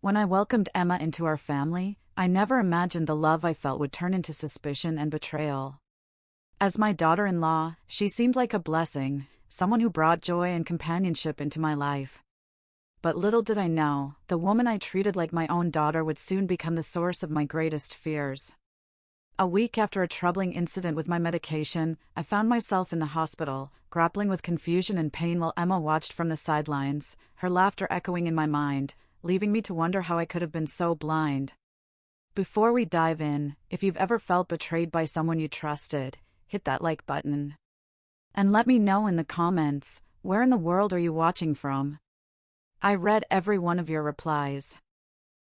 When I welcomed Emma into our family, I never imagined the love I felt would turn into suspicion and betrayal. As my daughter-in-law, she seemed like a blessing, someone who brought joy and companionship into my life. But little did I know, the woman I treated like my own daughter would soon become the source of my greatest fears. A week after a troubling incident with my medication, I found myself in the hospital, grappling with confusion and pain while Emma watched from the sidelines, her laughter echoing in my mind, leaving me to wonder how I could have been so blind. Before we dive in, if you've ever felt betrayed by someone you trusted, hit that like button. And let me know in the comments, where in the world are you watching from? I read every one of your replies.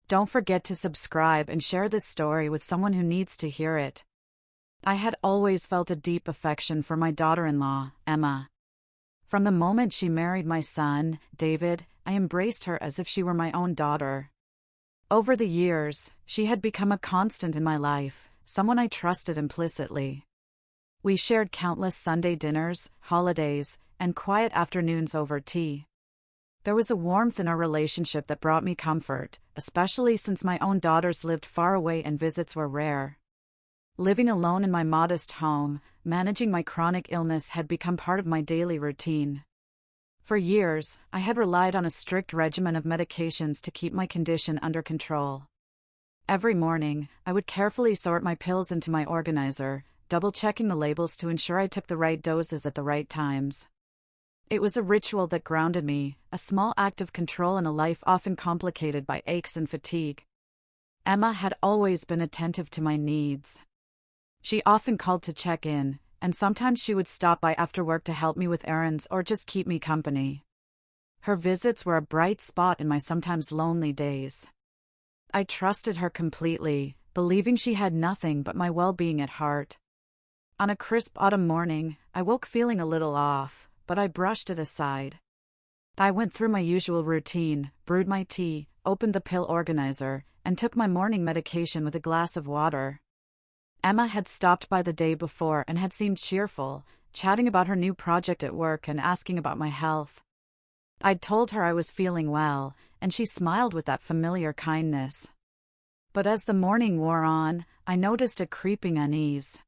Don't forget to subscribe and share this story with someone who needs to hear it. I had always felt a deep affection for my daughter-in-law, Emma. From the moment she married my son, David, I embraced her as if she were my own daughter. Over the years, she had become a constant in my life, someone I trusted implicitly. We shared countless Sunday dinners, holidays, and quiet afternoons over tea. There was a warmth in our relationship that brought me comfort, especially since my own daughters lived far away and visits were rare. Living alone in my modest home, managing my chronic illness had become part of my daily routine. For years, I had relied on a strict regimen of medications to keep my condition under control. Every morning, I would carefully sort my pills into my organizer, double-checking the labels to ensure I took the right doses at the right times. It was a ritual that grounded me, a small act of control in a life often complicated by aches and fatigue. Emma had always been attentive to my needs. She often called to check in, and sometimes she would stop by after work to help me with errands or just keep me company. Her visits were a bright spot in my sometimes lonely days. I trusted her completely, believing she had nothing but my well-being at heart. On a crisp autumn morning, I woke feeling a little off, but I brushed it aside. I went through my usual routine, brewed my tea, opened the pill organizer, and took my morning medication with a glass of water. Emma had stopped by the day before and had seemed cheerful, chatting about her new project at work and asking about my health. I'd told her I was feeling well, and she smiled with that familiar kindness. But as the morning wore on, I noticed a creeping unease.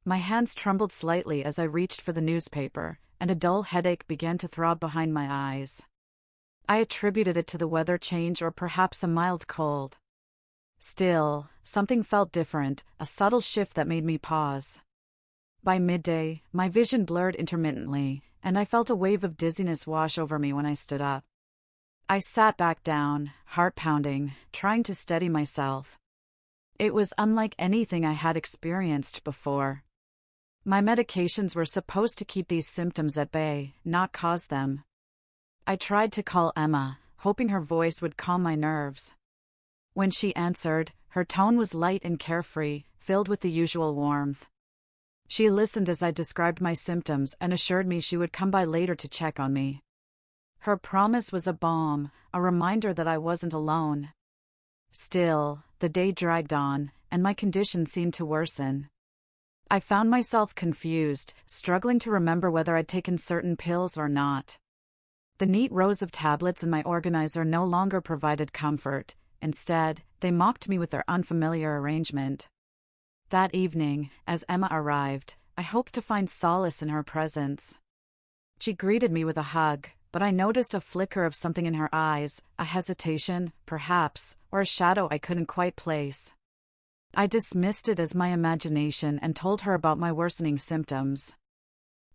My hands trembled slightly as I reached for the newspaper, and a dull headache began to throb behind my eyes. I attributed it to the weather change or perhaps a mild cold. Still, something felt different, a subtle shift that made me pause. By midday, my vision blurred intermittently, and I felt a wave of dizziness wash over me when I stood up. I sat back down, heart pounding, trying to steady myself. It was unlike anything I had experienced before. My medications were supposed to keep these symptoms at bay, not cause them. I tried to call Emma, hoping her voice would calm my nerves. When she answered, her tone was light and carefree, filled with the usual warmth. She listened as I described my symptoms and assured me she would come by later to check on me. Her promise was a balm, a reminder that I wasn't alone. Still, the day dragged on, and my condition seemed to worsen. I found myself confused, struggling to remember whether I'd taken certain pills or not. The neat rows of tablets in my organizer no longer provided comfort. Instead, they mocked me with their unfamiliar arrangement. That evening, as Emma arrived, I hoped to find solace in her presence. She greeted me with a hug, but I noticed a flicker of something in her eyes, a hesitation, perhaps, or a shadow I couldn't quite place. I dismissed it as my imagination and told her about my worsening symptoms.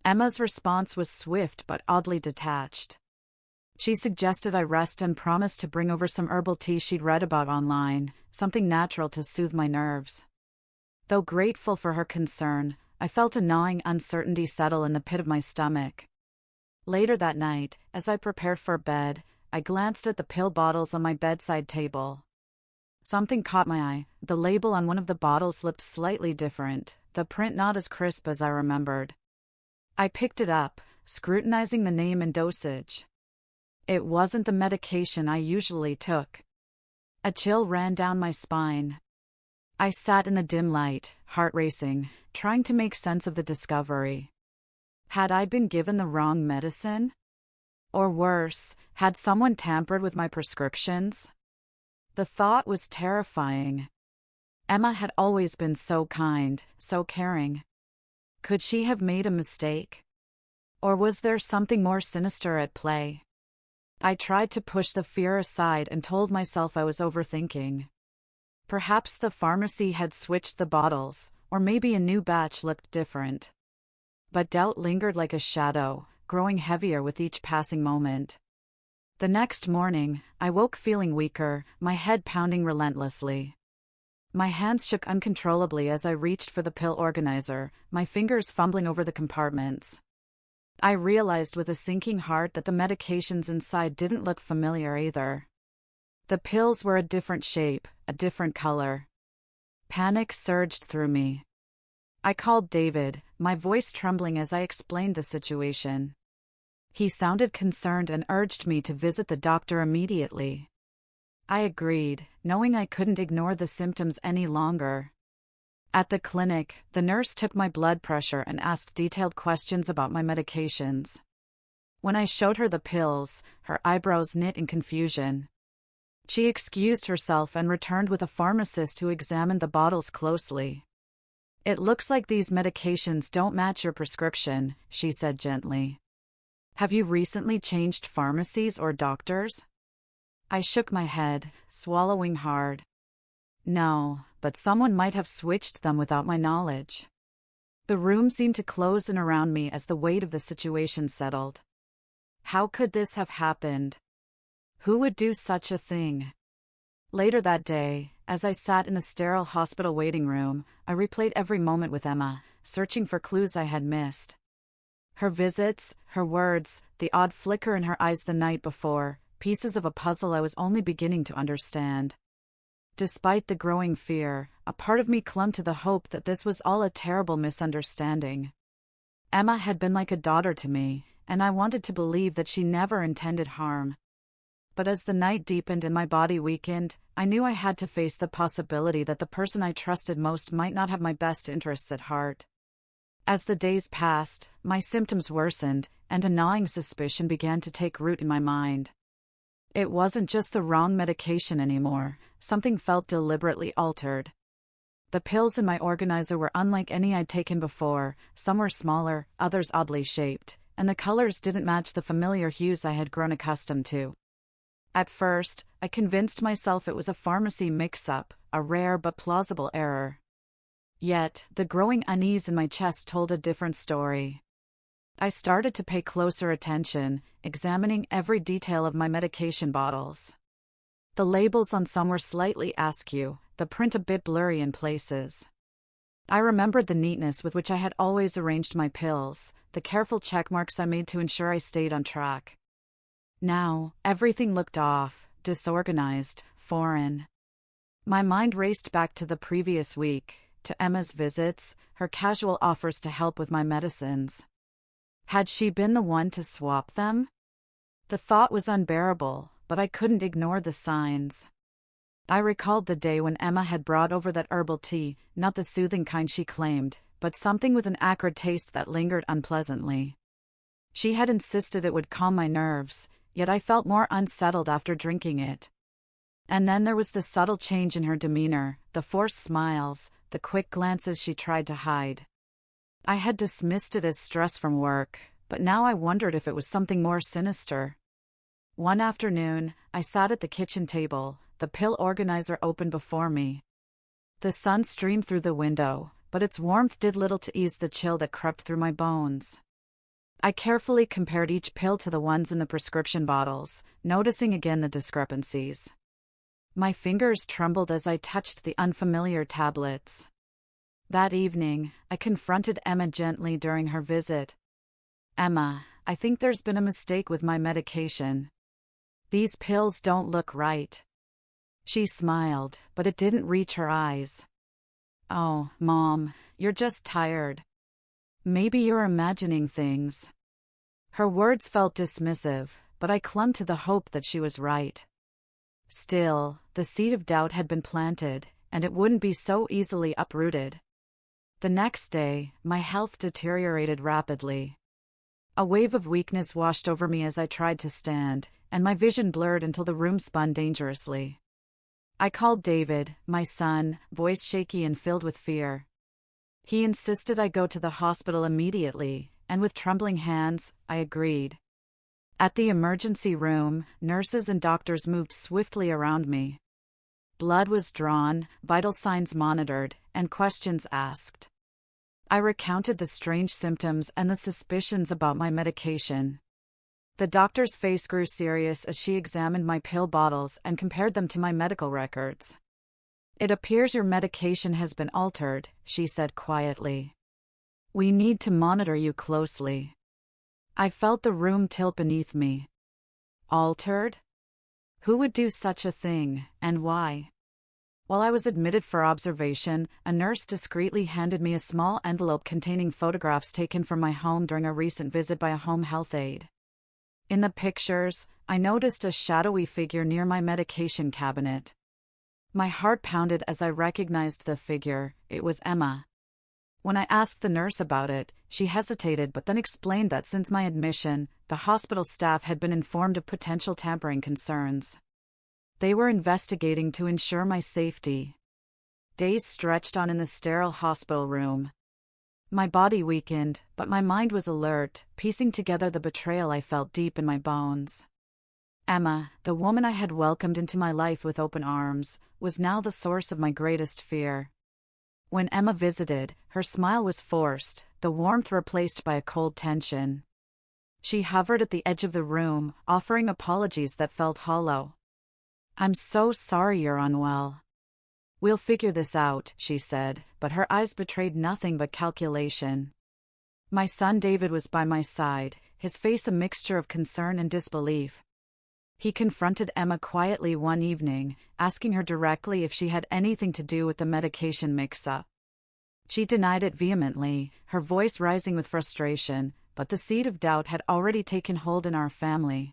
Emma's response was swift but oddly detached. She suggested I rest and promised to bring over some herbal tea she'd read about online, something natural to soothe my nerves. Though grateful for her concern, I felt a gnawing uncertainty settle in the pit of my stomach. Later that night, as I prepared for bed, I glanced at the pill bottles on my bedside table. Something caught my eye. The label on one of the bottles looked slightly different, the print not as crisp as I remembered. I picked it up, scrutinizing the name and dosage. It wasn't the medication I usually took. A chill ran down my spine. I sat in the dim light, heart racing, trying to make sense of the discovery. Had I been given the wrong medicine? Or worse, had someone tampered with my prescriptions? The thought was terrifying. Emma had always been so kind, so caring. Could she have made a mistake? Or was there something more sinister at play? I tried to push the fear aside and told myself I was overthinking. Perhaps the pharmacy had switched the bottles, or maybe a new batch looked different. But doubt lingered like a shadow, growing heavier with each passing moment. The next morning, I woke feeling weaker, my head pounding relentlessly. My hands shook uncontrollably as I reached for the pill organizer, my fingers fumbling over the compartments. I realized with a sinking heart that the medications inside didn't look familiar either. The pills were a different shape, a different color. Panic surged through me. I called David, my voice trembling as I explained the situation. He sounded concerned and urged me to visit the doctor immediately. I agreed, knowing I couldn't ignore the symptoms any longer. At the clinic, the nurse took my blood pressure and asked detailed questions about my medications. When I showed her the pills, her eyebrows knit in confusion. She excused herself and returned with a pharmacist who examined the bottles closely. "It looks like these medications don't match your prescription," she said gently. "Have you recently changed pharmacies or doctors?" I shook my head, swallowing hard. No, but someone might have switched them without my knowledge. The room seemed to close in around me as the weight of the situation settled. How could this have happened? Who would do such a thing? Later that day, as I sat in the sterile hospital waiting room, I replayed every moment with Emma, searching for clues I had missed. Her visits, her words, the odd flicker in her eyes the night before, pieces of a puzzle I was only beginning to understand. Despite the growing fear, a part of me clung to the hope that this was all a terrible misunderstanding. Emma had been like a daughter to me, and I wanted to believe that she never intended harm. But as the night deepened and my body weakened, I knew I had to face the possibility that the person I trusted most might not have my best interests at heart. As the days passed, my symptoms worsened, and a gnawing suspicion began to take root in my mind. It wasn't just the wrong medication anymore, something felt deliberately altered. The pills in my organizer were unlike any I'd taken before, some were smaller, others oddly shaped, and the colors didn't match the familiar hues I had grown accustomed to. At first, I convinced myself it was a pharmacy mix-up, a rare but plausible error. Yet, the growing unease in my chest told a different story. I started to pay closer attention, examining every detail of my medication bottles. The labels on some were slightly askew, the print a bit blurry in places. I remembered the neatness with which I had always arranged my pills, the careful check marks I made to ensure I stayed on track. Now, everything looked off, disorganized, foreign. My mind raced back to the previous week, to Emma's visits, her casual offers to help with my medicines. Had she been the one to swap them? The thought was unbearable, but I couldn't ignore the signs. I recalled the day when Emma had brought over that herbal tea, not the soothing kind she claimed, but something with an acrid taste that lingered unpleasantly. She had insisted it would calm my nerves, yet I felt more unsettled after drinking it. And then there was the subtle change in her demeanor, the forced smiles, the quick glances she tried to hide. I had dismissed it as stress from work, but now I wondered if it was something more sinister. One afternoon, I sat at the kitchen table, the pill organizer open before me. The sun streamed through the window, but its warmth did little to ease the chill that crept through my bones. I carefully compared each pill to the ones in the prescription bottles, noticing again the discrepancies. My fingers trembled as I touched the unfamiliar tablets. That evening, I confronted Emma gently during her visit. "Emma, I think there's been a mistake with my medication. These pills don't look right." She smiled, but it didn't reach her eyes. "Oh, Mom, you're just tired. Maybe you're imagining things." Her words felt dismissive, but I clung to the hope that she was right. Still, the seed of doubt had been planted, and it wouldn't be so easily uprooted. The next day, my health deteriorated rapidly. A wave of weakness washed over me as I tried to stand, and my vision blurred until the room spun dangerously. I called David, my son, voice shaky and filled with fear. He insisted I go to the hospital immediately, and with trembling hands, I agreed. At the emergency room, nurses and doctors moved swiftly around me. Blood was drawn, vital signs monitored, and questions asked. I recounted the strange symptoms and the suspicions about my medication. The doctor's face grew serious as she examined my pill bottles and compared them to my medical records. "It appears your medication has been altered," she said quietly. "We need to monitor you closely." I felt the room tilt beneath me. Altered? Who would do such a thing, and why? While I was admitted for observation, a nurse discreetly handed me a small envelope containing photographs taken from my home during a recent visit by a home health aide. In the pictures, I noticed a shadowy figure near my medication cabinet. My heart pounded as I recognized the figure. It was Emma. When I asked the nurse about it, she hesitated but then explained that since my admission, the hospital staff had been informed of potential tampering concerns. They were investigating to ensure my safety. Days stretched on in the sterile hospital room. My body weakened, but my mind was alert, piecing together the betrayal I felt deep in my bones. Emma, the woman I had welcomed into my life with open arms, was now the source of my greatest fear. When Emma visited, her smile was forced, the warmth replaced by a cold tension. She hovered at the edge of the room, offering apologies that felt hollow. "I'm so sorry you're unwell. We'll figure this out," she said, but her eyes betrayed nothing but calculation. My son David was by my side, his face a mixture of concern and disbelief. He confronted Emma quietly one evening, asking her directly if she had anything to do with the medication mix-up. She denied it vehemently, her voice rising with frustration, but the seed of doubt had already taken hold in our family.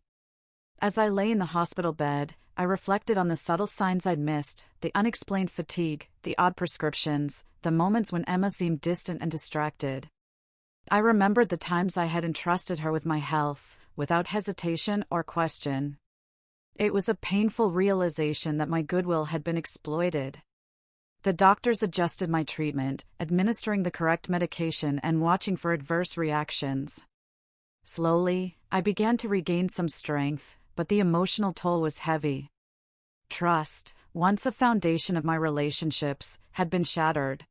As I lay in the hospital bed, I reflected on the subtle signs I'd missed, the unexplained fatigue, the odd prescriptions, the moments when Emma seemed distant and distracted. I remembered the times I had entrusted her with my health, without hesitation or question. It was a painful realization that my goodwill had been exploited. The doctors adjusted my treatment, administering the correct medication and watching for adverse reactions. Slowly, I began to regain some strength, but the emotional toll was heavy. Trust, once a foundation of my relationships, had been shattered.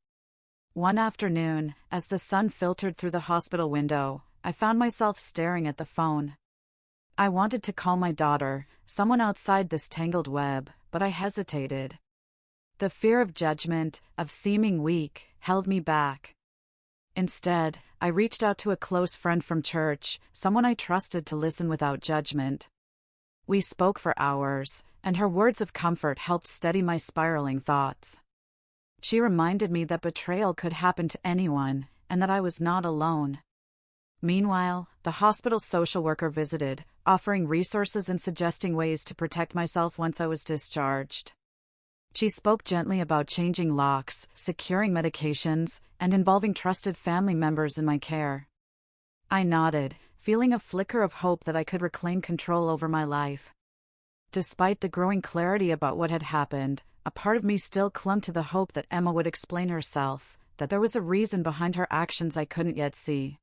One afternoon, as the sun filtered through the hospital window, I found myself staring at the phone. I wanted to call my daughter, someone outside this tangled web, but I hesitated. The fear of judgment, of seeming weak, held me back. Instead, I reached out to a close friend from church, someone I trusted to listen without judgment. We spoke for hours, and her words of comfort helped steady my spiraling thoughts. She reminded me that betrayal could happen to anyone, and that I was not alone. Meanwhile, the hospital social worker visited, offering resources and suggesting ways to protect myself once I was discharged. She spoke gently about changing locks, securing medications, and involving trusted family members in my care. I nodded, feeling a flicker of hope that I could reclaim control over my life. Despite the growing clarity about what had happened, a part of me still clung to the hope that Emma would explain herself, that there was a reason behind her actions I couldn't yet see.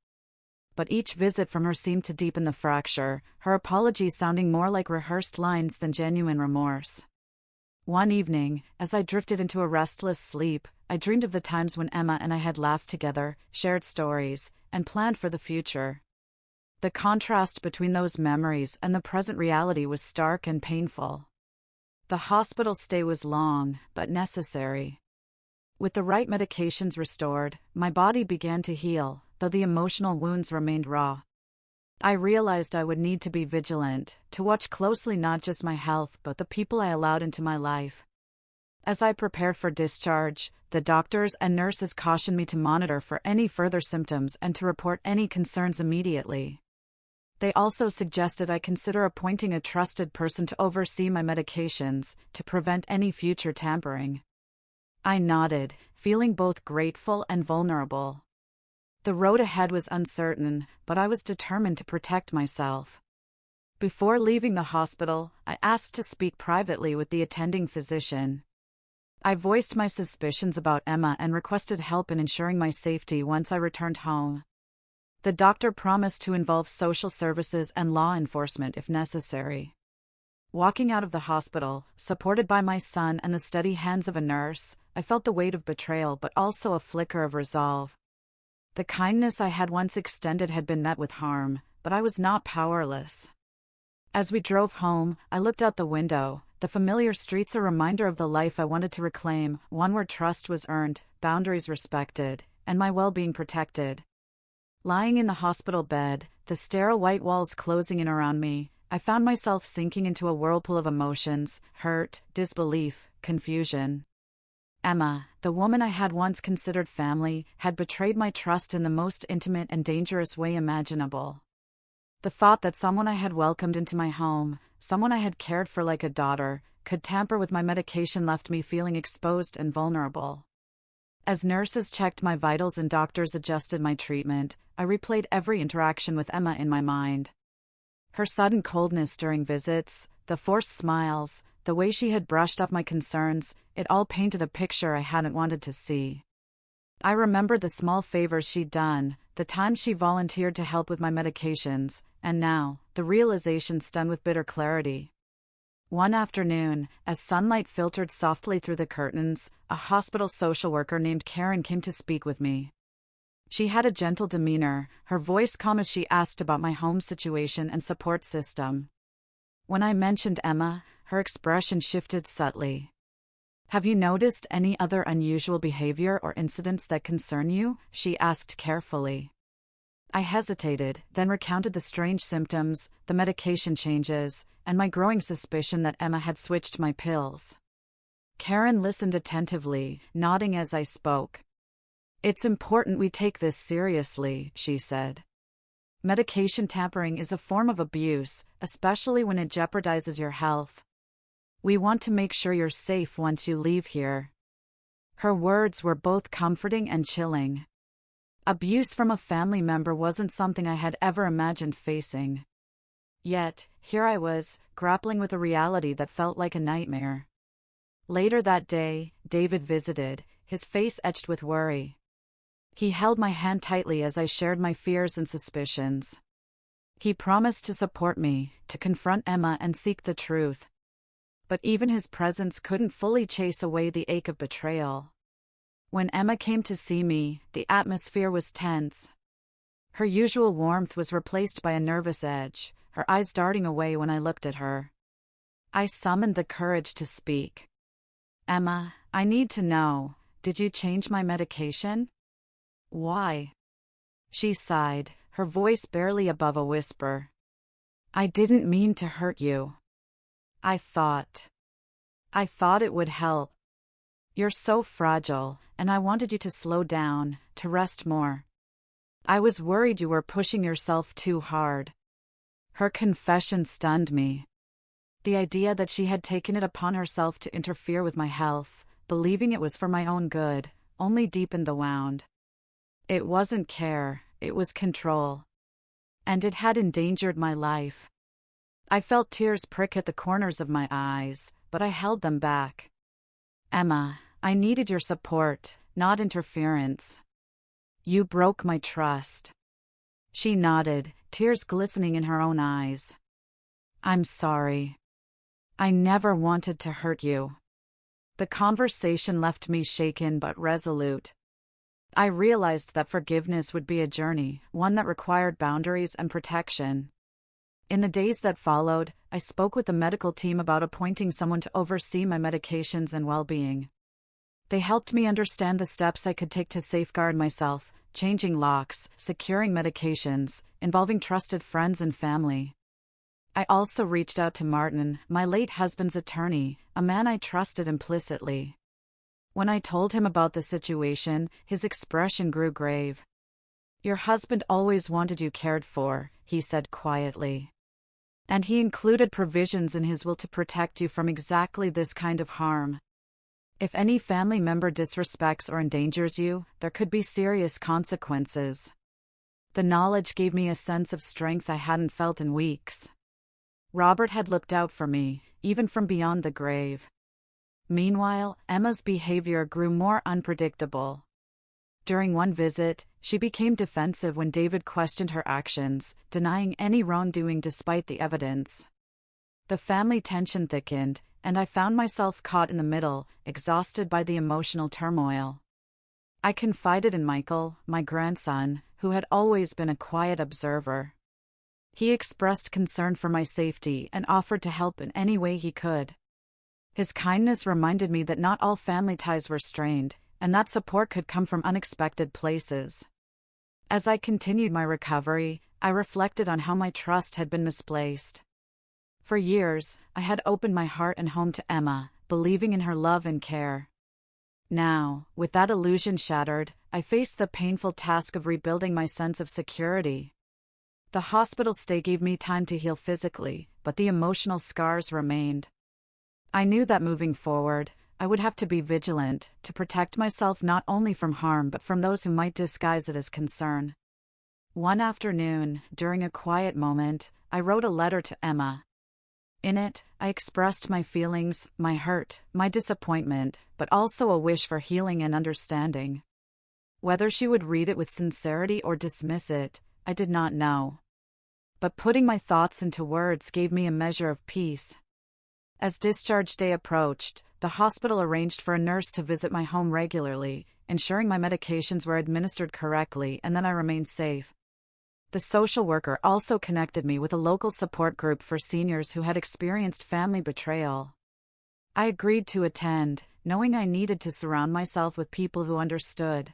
But each visit from her seemed to deepen the fracture, her apologies sounding more like rehearsed lines than genuine remorse. One evening, as I drifted into a restless sleep, I dreamed of the times when Emma and I had laughed together, shared stories, and planned for the future. The contrast between those memories and the present reality was stark and painful. The hospital stay was long, but necessary. With the right medications restored, my body began to heal, though the emotional wounds remained raw. I realized I would need to be vigilant, to watch closely not just my health but the people I allowed into my life. As I prepared for discharge, the doctors and nurses cautioned me to monitor for any further symptoms and to report any concerns immediately. They also suggested I consider appointing a trusted person to oversee my medications, to prevent any future tampering. I nodded, feeling both grateful and vulnerable. The road ahead was uncertain, but I was determined to protect myself. Before leaving the hospital, I asked to speak privately with the attending physician. I voiced my suspicions about Emma and requested help in ensuring my safety once I returned home. The doctor promised to involve social services and law enforcement if necessary. Walking out of the hospital, supported by my son and the steady hands of a nurse, I felt the weight of betrayal but also a flicker of resolve. The kindness I had once extended had been met with harm, but I was not powerless. As we drove home, I looked out the window, the familiar streets a reminder of the life I wanted to reclaim, one where trust was earned, boundaries respected, and my well-being protected. Lying in the hospital bed, the sterile white walls closing in around me, I found myself sinking into a whirlpool of emotions: hurt, disbelief, confusion. Emma, the woman I had once considered family, had betrayed my trust in the most intimate and dangerous way imaginable. The thought that someone I had welcomed into my home, someone I had cared for like a daughter, could tamper with my medication left me feeling exposed and vulnerable. As nurses checked my vitals and doctors adjusted my treatment, I replayed every interaction with Emma in my mind. Her sudden coldness during visits, the forced smiles, the way she had brushed off my concerns, it all painted a picture I hadn't wanted to see. I remembered the small favors she'd done, the times she volunteered to help with my medications, and now, the realization stung with bitter clarity. One afternoon, as sunlight filtered softly through the curtains, a hospital social worker named Karen came to speak with me. She had a gentle demeanor, her voice calm as she asked about my home situation and support system. When I mentioned Emma, her expression shifted subtly. "Have you noticed any other unusual behavior or incidents that concern you?" she asked carefully. I hesitated, then recounted the strange symptoms, the medication changes, and my growing suspicion that Emma had switched my pills. Karen listened attentively, nodding as I spoke. "It's important we take this seriously," she said. "Medication tampering is a form of abuse, especially when it jeopardizes your health. We want to make sure you're safe once you leave here." Her words were both comforting and chilling. Abuse from a family member wasn't something I had ever imagined facing. Yet, here I was, grappling with a reality that felt like a nightmare. Later that day, David visited, his face etched with worry. He held my hand tightly as I shared my fears and suspicions. He promised to support me, to confront Emma and seek the truth. But even his presence couldn't fully chase away the ache of betrayal. When Emma came to see me, the atmosphere was tense. Her usual warmth was replaced by a nervous edge, her eyes darting away when I looked at her. I summoned the courage to speak. "Emma, I need to know, did you change my medication?" "Why?" She sighed, her voice barely above a whisper. "I didn't mean to hurt you. I thought it would help. You're so fragile, and I wanted you to slow down, to rest more. I was worried you were pushing yourself too hard." Her confession stunned me. The idea that she had taken it upon herself to interfere with my health, believing it was for my own good, only deepened the wound. It wasn't care, it was control. And it had endangered my life. I felt tears prick at the corners of my eyes, but I held them back. "Emma, I needed your support, not interference. You broke my trust." She nodded, tears glistening in her own eyes. "I'm sorry. I never wanted to hurt you." The conversation left me shaken but resolute. I realized that forgiveness would be a journey, one that required boundaries and protection. In the days that followed, I spoke with the medical team about appointing someone to oversee my medications and well-being. They helped me understand the steps I could take to safeguard myself, changing locks, securing medications, involving trusted friends and family. I also reached out to Martin, my late husband's attorney, a man I trusted implicitly. When I told him about the situation, his expression grew grave. "Your husband always wanted you cared for," he said quietly. "And he included provisions in his will to protect you from exactly this kind of harm. If any family member disrespects or endangers you, there could be serious consequences." The knowledge gave me a sense of strength I hadn't felt in weeks. Robert had looked out for me, even from beyond the grave. Meanwhile, Emma's behavior grew more unpredictable. During one visit, she became defensive when David questioned her actions, denying any wrongdoing despite the evidence. The family tension thickened, and I found myself caught in the middle, exhausted by the emotional turmoil. I confided in Michael, my grandson, who had always been a quiet observer. He expressed concern for my safety and offered to help in any way he could. His kindness reminded me that not all family ties were strained, and that support could come from unexpected places. As I continued my recovery, I reflected on how my trust had been misplaced. For years, I had opened my heart and home to Emma, believing in her love and care. Now, with that illusion shattered, I faced the painful task of rebuilding my sense of security. The hospital stay gave me time to heal physically, but the emotional scars remained. I knew that moving forward, I would have to be vigilant, to protect myself not only from harm but from those who might disguise it as concern. One afternoon, during a quiet moment, I wrote a letter to Emma. In it, I expressed my feelings, my hurt, my disappointment, but also a wish for healing and understanding. Whether she would read it with sincerity or dismiss it, I did not know. But putting my thoughts into words gave me a measure of peace. As discharge day approached, the hospital arranged for a nurse to visit my home regularly, ensuring my medications were administered correctly and that I remained safe. The social worker also connected me with a local support group for seniors who had experienced family betrayal. I agreed to attend, knowing I needed to surround myself with people who understood.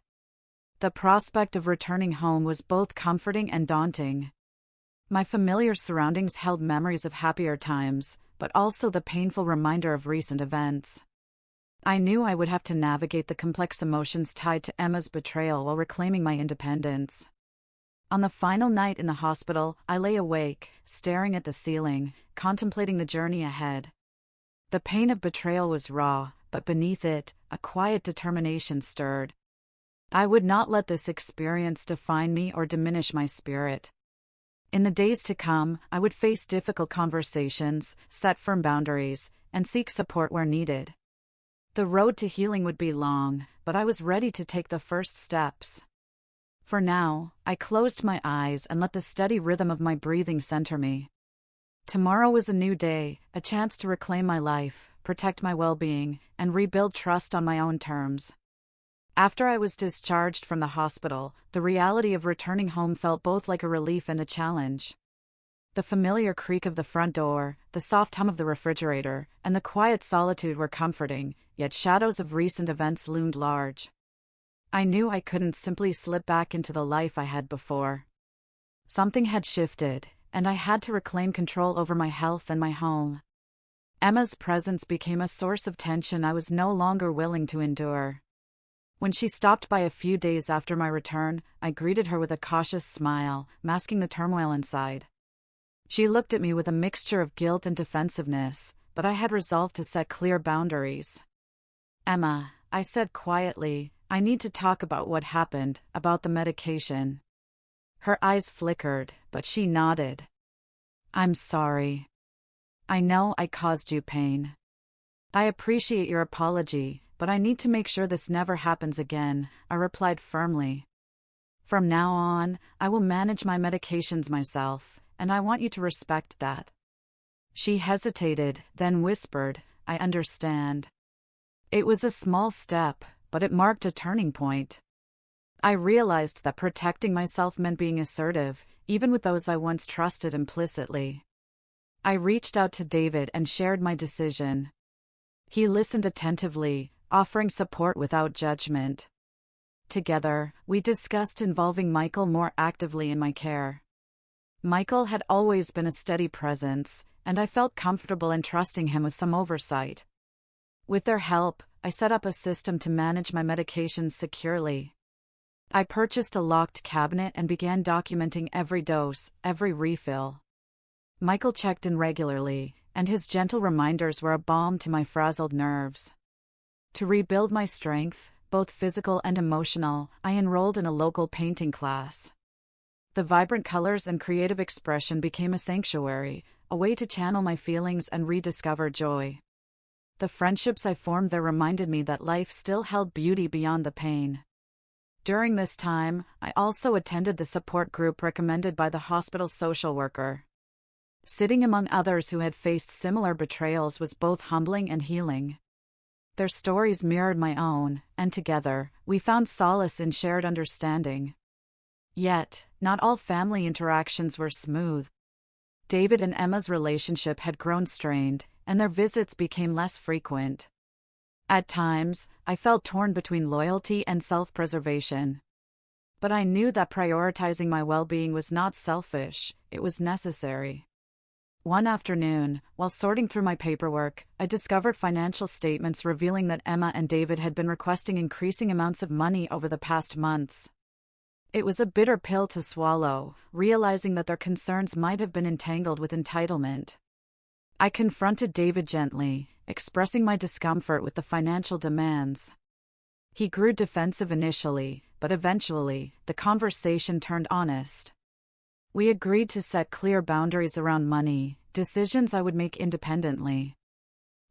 The prospect of returning home was both comforting and daunting. My familiar surroundings held memories of happier times, but also the painful reminder of recent events. I knew I would have to navigate the complex emotions tied to Emma's betrayal while reclaiming my independence. On the final night in the hospital, I lay awake, staring at the ceiling, contemplating the journey ahead. The pain of betrayal was raw, but beneath it, a quiet determination stirred. I would not let this experience define me or diminish my spirit. In the days to come, I would face difficult conversations, set firm boundaries, and seek support where needed. The road to healing would be long, but I was ready to take the first steps. For now, I closed my eyes and let the steady rhythm of my breathing center me. Tomorrow was a new day, a chance to reclaim my life, protect my well-being, and rebuild trust on my own terms. After I was discharged from the hospital, the reality of returning home felt both like a relief and a challenge. The familiar creak of the front door, the soft hum of the refrigerator, and the quiet solitude were comforting, yet shadows of recent events loomed large. I knew I couldn't simply slip back into the life I had before. Something had shifted, and I had to reclaim control over my health and my home. Emma's presence became a source of tension I was no longer willing to endure. When she stopped by a few days after my return, I greeted her with a cautious smile, masking the turmoil inside. She looked at me with a mixture of guilt and defensiveness, but I had resolved to set clear boundaries. "Emma," I said quietly, "I need to talk about what happened, about the medication." Her eyes flickered, but she nodded. "I'm sorry. I know I caused you pain. I appreciate your apology, but I need to make sure this never happens again," I replied firmly. "From now on, I will manage my medications myself, and I want you to respect that." She hesitated, then whispered, "I understand." It was a small step, but it marked a turning point. I realized that protecting myself meant being assertive, even with those I once trusted implicitly. I reached out to David and shared my decision. He listened attentively, offering support without judgment. Together, we discussed involving Michael more actively in my care. Michael had always been a steady presence, and I felt comfortable entrusting him with some oversight. With their help, I set up a system to manage my medications securely. I purchased a locked cabinet and began documenting every dose, every refill. Michael checked in regularly, and his gentle reminders were a balm to my frazzled nerves. To rebuild my strength, both physical and emotional, I enrolled in a local painting class. The vibrant colors and creative expression became a sanctuary, a way to channel my feelings and rediscover joy. The friendships I formed there reminded me that life still held beauty beyond the pain. During this time, I also attended the support group recommended by the hospital social worker. Sitting among others who had faced similar betrayals was both humbling and healing. Their stories mirrored my own, and together, we found solace in shared understanding. Yet, not all family interactions were smooth. David and Emma's relationship had grown strained, and their visits became less frequent. At times, I felt torn between loyalty and self-preservation. But I knew that prioritizing my well-being was not selfish, it was necessary. One afternoon, while sorting through my paperwork, I discovered financial statements revealing that Emma and David had been requesting increasing amounts of money over the past months. It was a bitter pill to swallow, realizing that their concerns might have been entangled with entitlement. I confronted David gently, expressing my discomfort with the financial demands. He grew defensive initially, but eventually, the conversation turned honest. We agreed to set clear boundaries around money, decisions I would make independently.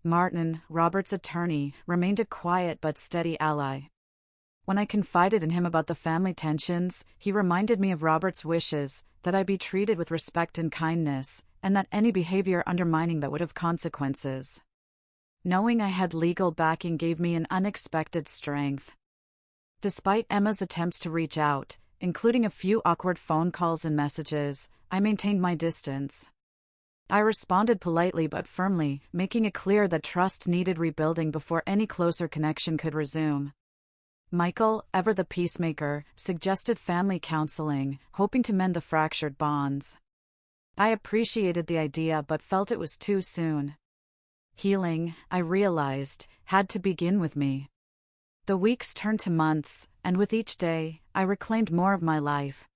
Martin, Robert's attorney, remained a quiet but steady ally. When I confided in him about the family tensions, he reminded me of Robert's wishes, that I be treated with respect and kindness, and that any behavior undermining that would have consequences. Knowing I had legal backing gave me an unexpected strength. Despite Emma's attempts to reach out, including a few awkward phone calls and messages, I maintained my distance. I responded politely but firmly, making it clear that trust needed rebuilding before any closer connection could resume. Michael, ever the peacemaker, suggested family counseling, hoping to mend the fractured bonds. I appreciated the idea but felt it was too soon. Healing, I realized, had to begin with me. The weeks turned to months, and with each day, I reclaimed more of my life.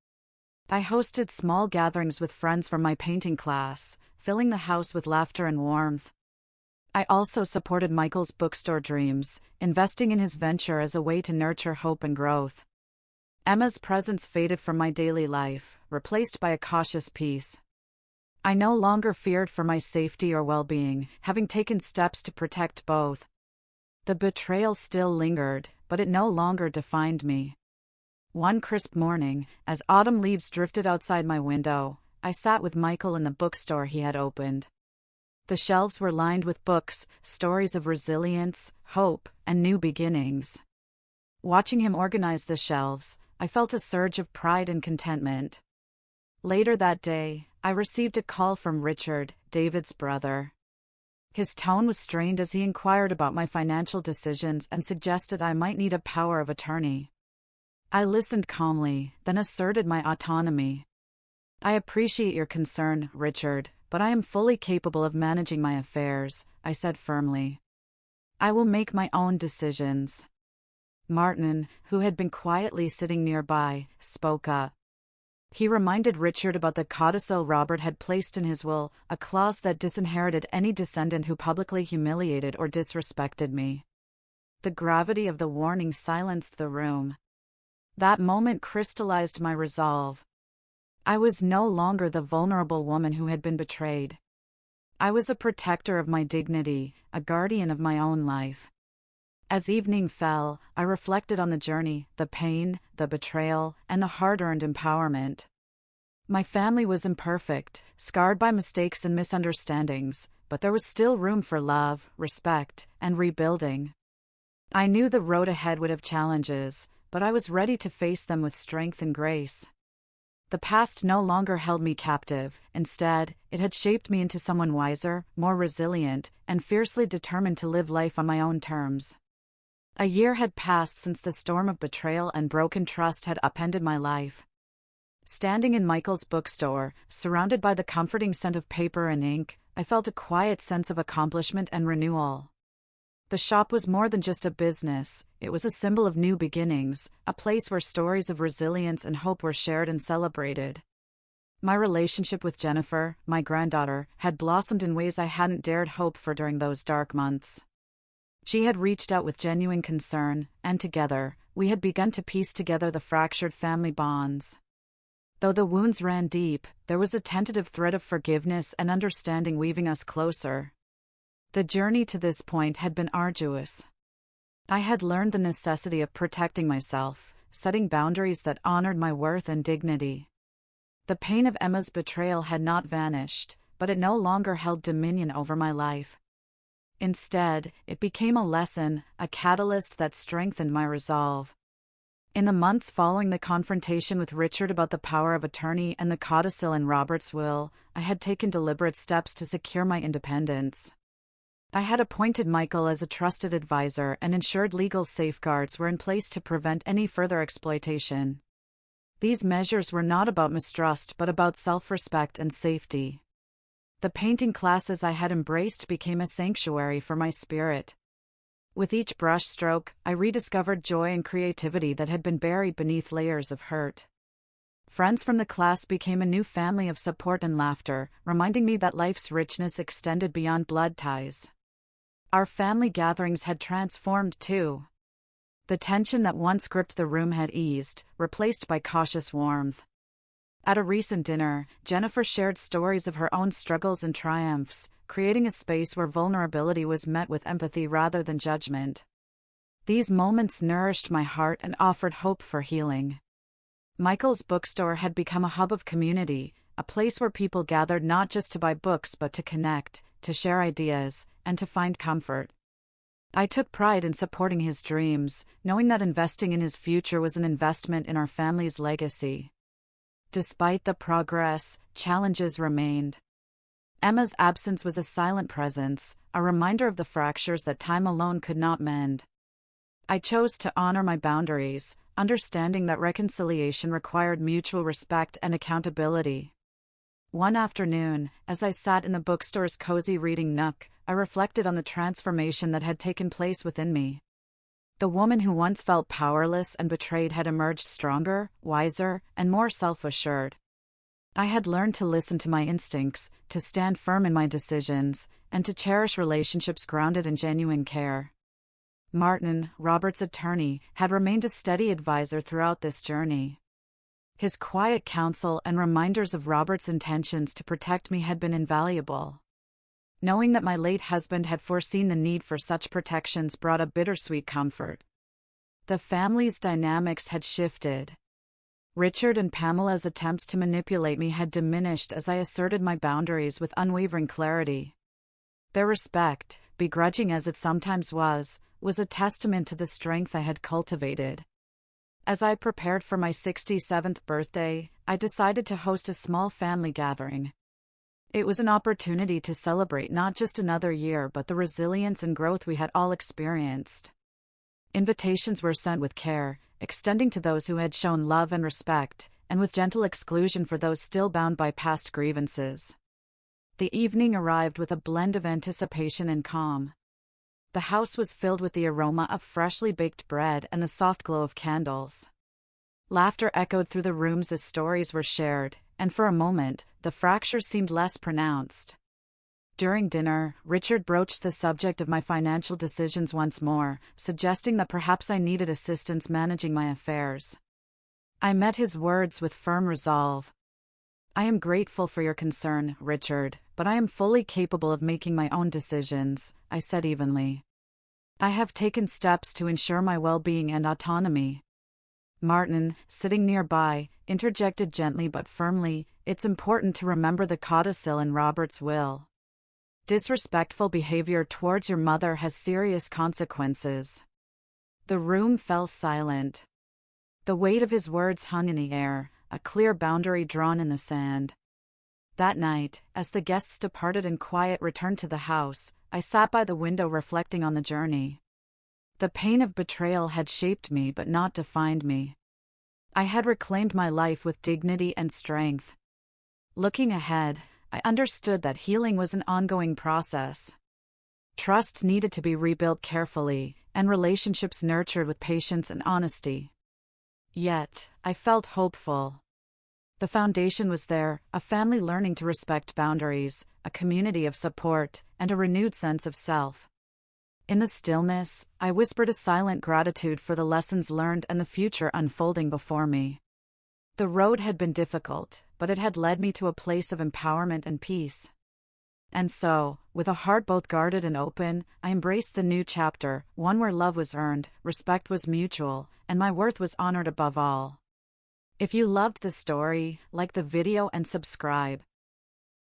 I hosted small gatherings with friends from my painting class, filling the house with laughter and warmth. I also supported Michael's bookstore dreams, investing in his venture as a way to nurture hope and growth. Emma's presence faded from my daily life, replaced by a cautious peace. I no longer feared for my safety or well-being, having taken steps to protect both. The betrayal still lingered, but it no longer defined me. One crisp morning, as autumn leaves drifted outside my window, I sat with Michael in the bookstore he had opened. The shelves were lined with books, stories of resilience, hope, and new beginnings. Watching him organize the shelves, I felt a surge of pride and contentment. Later that day, I received a call from Richard, David's brother. His tone was strained as he inquired about my financial decisions and suggested I might need a power of attorney. I listened calmly, then asserted my autonomy. I appreciate your concern, Richard, but I am fully capable of managing my affairs, I said firmly. I will make my own decisions. Martin, who had been quietly sitting nearby, spoke up. He reminded Richard about the codicil Robert had placed in his will, a clause that disinherited any descendant who publicly humiliated or disrespected me. The gravity of the warning silenced the room. That moment crystallized my resolve. I was no longer the vulnerable woman who had been betrayed. I was a protector of my dignity, a guardian of my own life. As evening fell, I reflected on the journey, the pain, the betrayal, and the hard-earned empowerment. My family was imperfect, scarred by mistakes and misunderstandings, but there was still room for love, respect, and rebuilding. I knew the road ahead would have challenges, but I was ready to face them with strength and grace. The past no longer held me captive. Instead, it had shaped me into someone wiser, more resilient, and fiercely determined to live life on my own terms. A year had passed since the storm of betrayal and broken trust had upended my life. Standing in Michael's bookstore, surrounded by the comforting scent of paper and ink, I felt a quiet sense of accomplishment and renewal. The shop was more than just a business, it was a symbol of new beginnings, a place where stories of resilience and hope were shared and celebrated. My relationship with Jennifer, my granddaughter, had blossomed in ways I hadn't dared hope for during those dark months. She had reached out with genuine concern, and together, we had begun to piece together the fractured family bonds. Though the wounds ran deep, there was a tentative thread of forgiveness and understanding weaving us closer. The journey to this point had been arduous. I had learned the necessity of protecting myself, setting boundaries that honored my worth and dignity. The pain of Emma's betrayal had not vanished, but it no longer held dominion over my life. Instead, it became a lesson, a catalyst that strengthened my resolve. In the months following the confrontation with Richard about the power of attorney and the codicil in Robert's will, I had taken deliberate steps to secure my independence. I had appointed Michael as a trusted advisor and ensured legal safeguards were in place to prevent any further exploitation. These measures were not about mistrust but about self-respect and safety. The painting classes I had embraced became a sanctuary for my spirit. With each brushstroke, I rediscovered joy and creativity that had been buried beneath layers of hurt. Friends from the class became a new family of support and laughter, reminding me that life's richness extended beyond blood ties. Our family gatherings had transformed too. The tension that once gripped the room had eased, replaced by cautious warmth. At a recent dinner, Jennifer shared stories of her own struggles and triumphs, creating a space where vulnerability was met with empathy rather than judgment. These moments nourished my heart and offered hope for healing. Michael's bookstore had become a hub of community, a place where people gathered not just to buy books but to connect, to share ideas, and to find comfort. I took pride in supporting his dreams, knowing that investing in his future was an investment in our family's legacy. Despite the progress, challenges remained. Emma's absence was a silent presence, a reminder of the fractures that time alone could not mend. I chose to honor my boundaries, understanding that reconciliation required mutual respect and accountability. One afternoon, as I sat in the bookstore's cozy reading nook, I reflected on the transformation that had taken place within me. The woman who once felt powerless and betrayed had emerged stronger, wiser, and more self-assured. I had learned to listen to my instincts, to stand firm in my decisions, and to cherish relationships grounded in genuine care. Martin, Robert's attorney, had remained a steady advisor throughout this journey. His quiet counsel and reminders of Robert's intentions to protect me had been invaluable. Knowing that my late husband had foreseen the need for such protections brought a bittersweet comfort. The family's dynamics had shifted. Richard and Pamela's attempts to manipulate me had diminished as I asserted my boundaries with unwavering clarity. Their respect, begrudging as it sometimes was a testament to the strength I had cultivated. As I prepared for my 67th birthday, I decided to host a small family gathering. It was an opportunity to celebrate not just another year but the resilience and growth we had all experienced. Invitations were sent with care, extending to those who had shown love and respect, and with gentle exclusion for those still bound by past grievances. The evening arrived with a blend of anticipation and calm. The house was filled with the aroma of freshly baked bread and the soft glow of candles. Laughter echoed through the rooms as stories were shared, and for a moment, the fractures seemed less pronounced. During dinner, Richard broached the subject of my financial decisions once more, suggesting that perhaps I needed assistance managing my affairs. I met his words with firm resolve. "I am grateful for your concern, Richard, but I am fully capable of making my own decisions," I said evenly. "I have taken steps to ensure my well-being and autonomy." Martin, sitting nearby, interjected gently but firmly, "It's important to remember the codicil in Robert's will. Disrespectful behavior towards your mother has serious consequences." The room fell silent. The weight of his words hung in the air, a clear boundary drawn in the sand. That night, as the guests departed and quiet returned to the house, I sat by the window reflecting on the journey. The pain of betrayal had shaped me but not defined me. I had reclaimed my life with dignity and strength. Looking ahead, I understood that healing was an ongoing process. Trust needed to be rebuilt carefully, and relationships nurtured with patience and honesty. Yet, I felt hopeful. The foundation was there, a family learning to respect boundaries, a community of support, and a renewed sense of self. In the stillness, I whispered a silent gratitude for the lessons learned and the future unfolding before me. The road had been difficult, but it had led me to a place of empowerment and peace. And so, with a heart both guarded and open, I embraced the new chapter, one where love was earned, respect was mutual, and my worth was honored above all. If you loved the story, like the video and subscribe.